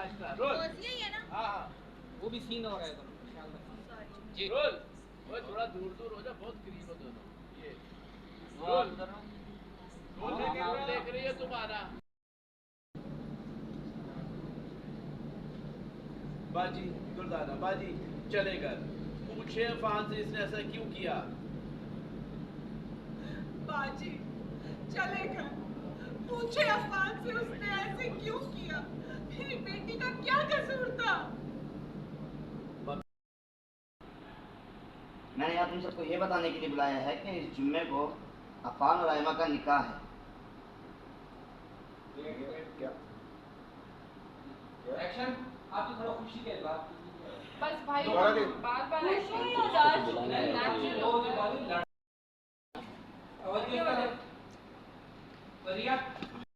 आहिस्ता रोल यही है ना? हाँ हाँ वो भी सीन हो रहा है तो जी रोल वो थोड़ा दूर दूर हो जा बहुत करीब हो दोनों ये रोल रोल देख रही है तुम्हारा बाजी गुरदाना बाजी चलेगा पूछे अफान से इसने ऐसा क्यों किया बाजी चलेगा पूछे अफान से उसने ऐसे क्यों किया मेरी बेटी का क्या कसूर था मैंने यहाँ तुम सबको ये बताने के लिए बुलाया है कि इस जुम्मे को अफान और आयमा का निकाह है। क्या एक्शन आप तो थोड़ा खुशी के बात बस भाई बार बार और